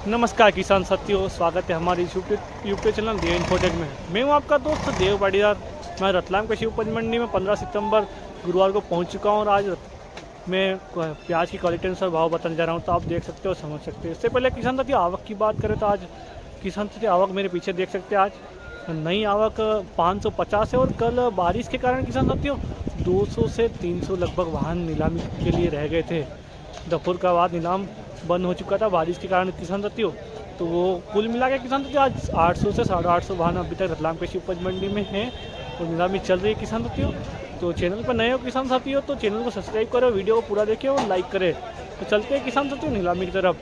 नमस्कार किसान साथियों, स्वागत है हमारे यूट्यूब चैनल देव इन्फोटेक में। मैं हूं आपका दोस्त देव पाटीदार। मैं रतलाम कृषि उपज मंडी में 15 सितंबर गुरुवार को पहुंच चुका हूं और आज मैं प्याज की क्वालिटी अनुसार भाव बताने जा रहा हूं, तो आप देख सकते हो, समझ सकते हो। इससे पहले किसान साथियों आवक की बात करें तो आज किसान साथियों आवक मेरे पीछे देख सकते हैं। आज नई आवक 550 है और कल बारिश के कारण किसान साथियों 200 से 300 लगभग वाहन नीलामी के लिए रह गए थे। दोपहर का बाद नीलाम बंद हो चुका था बारिश के कारण किसान साथियों। तो वो कुल मिला के किसान साथियों आज 800 से 850 वाहन अभी तक रतलाम कृषि उपज मंडी में है और नीलामी चल रही है किसान साथियों। तो चैनल पर नए हो किसान साथियों तो चैनल को सब्सक्राइब करो, वीडियो को पूरा देखिए और लाइक करें। तो चलते हैं किसान साथियों नीलामी की तरफ।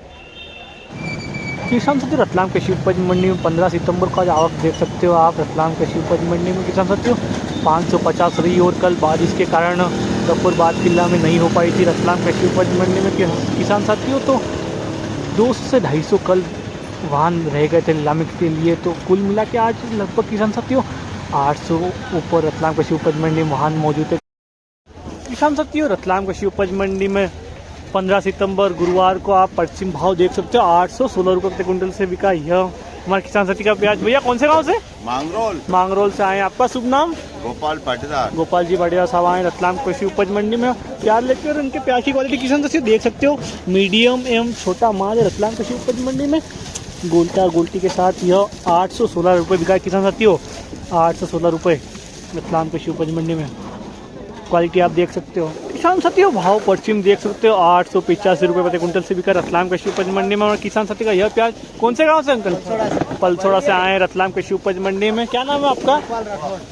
किसान साथियों रतलाम कृषि उपज मंडी में 15 सितंबर का आवक देख सकते हो आप। रतलाम कृषि उपज मंडी में किसान साथियों 550 रही और कल बारिश के कारण दोपहर बाद किला में नहीं हो पाई थी रतलाम कृषि उपज मंडी में किसान साथियों। तो 200 से 250 कल वाहन रह गए थे नीलामी के लिए। तो कुल मिला के आज लगभग किसान साथियों 800 ऊपर रतलाम कृषि उपज मंडी में वाहन मौजूद है। किसान साथियों रतलाम कृषि उपज मंडी में 15 सितंबर गुरुवार को आप पश्चिम भाव देख सकते हो। 816 रुपये प्रति क्विंटल से बिका यह हमारे किसान साथी का प्याज। भैया कौन से गांव से? मांगरोल से आए। आपका शुभ नाम? गोपाल पाटीदार। गोपाल जी पाटीदार साहब आए रतलाम कृषि उपज मंडी में प्याज लेकर। और इनके प्याज की क्वालिटी किसान साथी देख सकते हो, मीडियम एवं छोटा माल है रतलाम कृषि उपज मंडी में। गोल्टा गोल्टी के साथ यह 816 रुपये बिका किसान साथियों। 816 रुपये रतलाम कृषि उपज मंडी में क्वालिटी आप देख सकते हो किसान साथियों। भाव पश्चिम देख सकते हो 885 रुपये प्रति क्विंटल से बिका रतलाम कृषि उपज मंडी में। और किसान साथी का यह प्याज कौन से गांव से अंकल? पलसोड़ा से आए रतलाम कृषि उपज मंडी में। क्या नाम है आपका?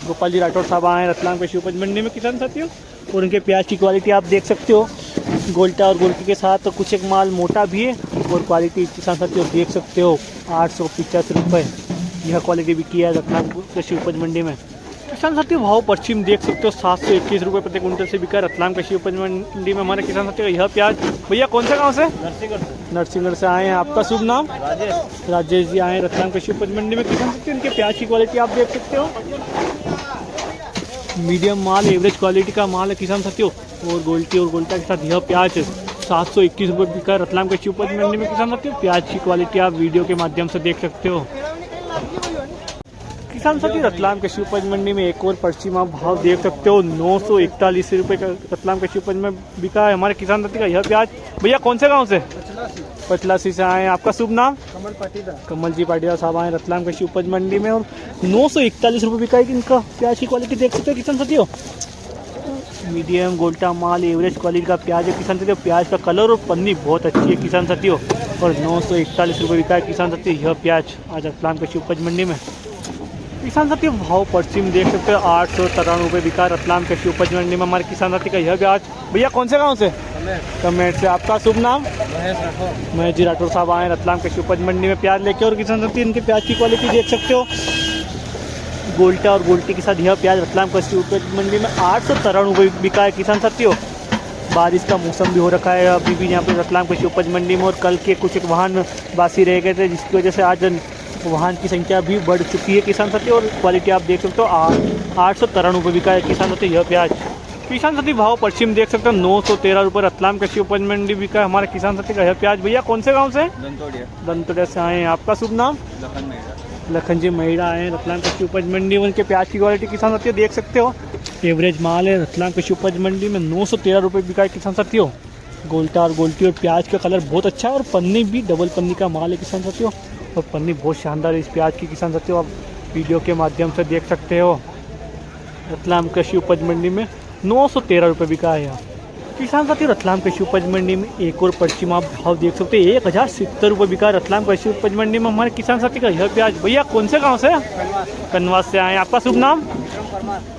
गोपाल जी राठौर साहब आए रतलाम कृषि उपज मंडी में किसान साथियों। और उनके प्याज की क्वालिटी आप देख सकते हो, गोल्टा और गोल्टी के साथ तो कुछ एक माल मोटा भी है और क्वालिटी किसान साथियों देख सकते हो 885 रुपये यह क्वालिटी बिकी है रतलाम कृषि उपज मंडी में। किसान साथियों भाव पश्चिम देख सकते हो 721 रुपये प्रति क्विंटल से बिका रतलाम कृषि उपज मंडी में हमारे किसान साथियों का यह प्याज। भैया कौन से गांव से? नरसिंहगढ़ से आए हैं। आपका शुभ नाम? राजेश जी आए रतलाम कृषि उपज मंडी में किसान साथियों। इनके प्याज की क्वालिटी आप देख सकते हो, मीडियम माल एवरेज क्वालिटी का माल है किसान साथियों। और गोल्टी और गोल्टा के साथ यह प्याज 721 रुपये बिका रतलाम कृषि उपज मंडी में किसान साथियों। प्याज की क्वालिटी आप वीडियो के माध्यम से देख सकते हो किसान साथी। रतलाम कृषि उपज मंडी में एक और पश्चिम आप भाव देख सकते हो 941 रुपये का रतलाम कृषि उपज में बिका है हमारे किसान साथी का यह प्याज। भैया कौन से गांव से? पचलासी से आए। आपका शुभ नाम? कमल जी पाटीदार साहब आए रतलाम कृषि उपज मंडी में। और 941 रुपये बिका है इनका प्याज की क्वालिटी देख सकते हो किसान साथियों। मीडियम गोल्टा माल एवरेज क्वालिटी का प्याज है किसान साथियों। प्याज का कलर और पन्नी बहुत अच्छी है किसान साथियों। और 941 रुपये बिका है किसान साथियों यह प्याज आज रतलाम कृषि उपज मंडी में। किसान साथी भाव पश्चिम देख सकते हो 893 रुपये बिका रतलाम कृषि उपज मंडी में हमारे किसान साथी का यह प्याज। भैया कौन से गांव से? कमेंट से। आपका शुभ नाम? महेश जी राठौर साहब आए रतलाम कृषि उपज मंडी में प्याज लेके। और किसान साथी इनके प्याज की क्वालिटी देख सकते हो, गोल्टा और गोल्टी के साथ यह प्याज रतलाम कृषि उपज मंडी में 893 रुपये बिका है किसान साथियों। बारिश का मौसम भी हो रखा है अभी भी यहाँ पर रतलाम कृषि उपज मंडी में। और कल के कुछ एक वाहन बासी रह गए थे जिसकी वजह से आज वाहन की संख्या भी बढ़ चुकी है किसान साथी। और क्वालिटी आप देख सकते हो 893 रुपये बिका है किसान साथी यह प्याज। किसान साथी भाव पश्चिम देख सकते हो 913 रुपये रतलाम कृषि उपज मंडी बिका है हमारे किसान साथी का यह प्याज। भैया कौन से गांव से? दंतोड़िया से आए हैं। आपका शुभ नाम? लखन जी महिला आए रतलाम कृषि उपज मंडी। उनके प्याज की क्वालिटी किसान साथियों देख सकते हो, एवरेज माल है रतलाम कृषि उपज मंडी में। 913 रुपये बिका है किसान साथियों। गोल्टा और गोल्टी और प्याज का कलर बहुत अच्छा है और पन्नी भी डबल पन्नी का माल है किसान साथियों। और पन्नी बहुत शानदार है इस प्याज की किसान साथियों। आप वीडियो के माध्यम से देख सकते हो रतलाम कृषि उपज मंडी में 913 रुपये बिका है किसान साथियों। रतलाम कृषि उपज मंडी में एक और पश्चिम आप भाव देख सकते हो 1070 रुपये बिका रतलाम कृषि उपज मंडी में हमारे किसान साथी का यह प्याज। भैया कौन से गांव से? कनवास से आए। आपका शुभ नाम?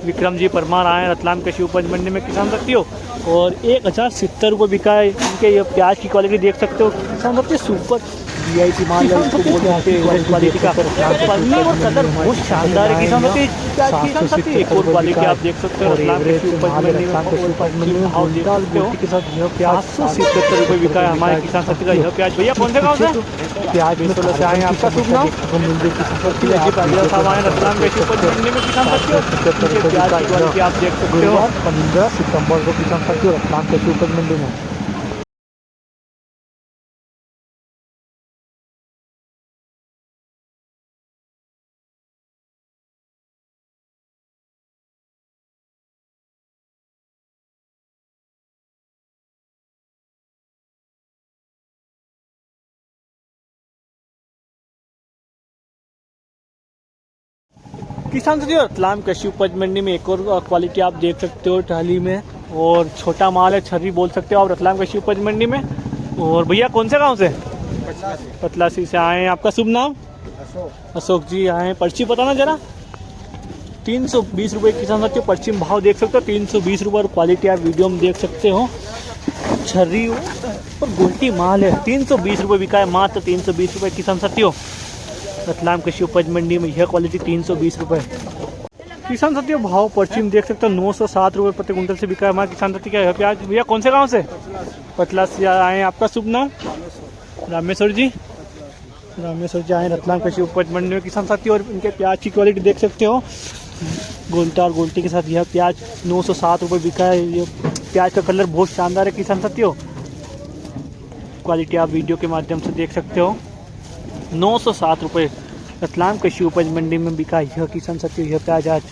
विक्रम जी परमार आए रतलाम कृषि उपज मंडी में किसान साथियों। और 1070 रुपये बिका है इनके यह प्याज की क्वालिटी देख सकते हो किसान साथियों। सुपर VIP माल है इसको बोलते हैं क्वालिटी का। पन्नी और कलर बहुत शानदार है किसान साथी। एक और क्वालिटी आप देख सकते हो रतलाम कृषि उपज मंडी में भाव देख सकते हो के साथ यह प्याज 777 रुपये बिका है हमारे किसान साथी का यह प्याज। भैया कौन से गांव से? प्याज में से आए। आपका शुभ नाम? साहब आए रतलाम कृषि उपज मंडी में किसान साथियों। प्याज की क्वालिटी आप देख सकते हो 15 सितंबर को किसान साथियों रतलाम कृषि उपज मंडी में। किसान साथियों, रतलाम कृषि उपज मंडी में एक और क्वालिटी आप देख सकते हो टाली में, और छोटा माल है, छर्री बोल सकते हो आप रतलाम कृषि उपज मंडी में। और भैया कौन से गांव से? पतलासी से आए हैं। आपका शुभ नाम? अशोक जी आए हैं। पर्ची बताना जरा। 320 रुपये किसान साथियों पर्ची में भाव देख सकते हो, 320 रुपये। और क्वालिटी आप वीडियो में देख सकते हो, छर्री और गोल्टी माल है। 320 रुपये बिका है, मात्र 320 रुपये किसान साथियों। रतलाम कृषि उपज मंडी में यह क्वालिटी 320 रुपये। किसान साथियों भाव पर्ची में देख सकते हो, 907 रुपये प्रति कुंटल से बिका है हमारा किसान साथी का प्याज। भैया कौन से गांव से? पतलासी से आए हैं। आपका शुभ नाम? रामेश्वर जी। रामेश्वर जी आए रतलाम कृषि उपज मंडी में किसान साथी। और इनके प्याज की क्वालिटी देख सकते हो, गोल्टा और गोल्टी के साथ यह प्याज 907 रुपये बिका है। ये प्याज का कलर बहुत शानदार है किसान साथियों। क्वालिटी आप वीडियो के माध्यम से देख सकते हो। 907 रुपये रतलाम कृषि उपज मंडी में बिका यह किसान साथियों यह प्याज आज।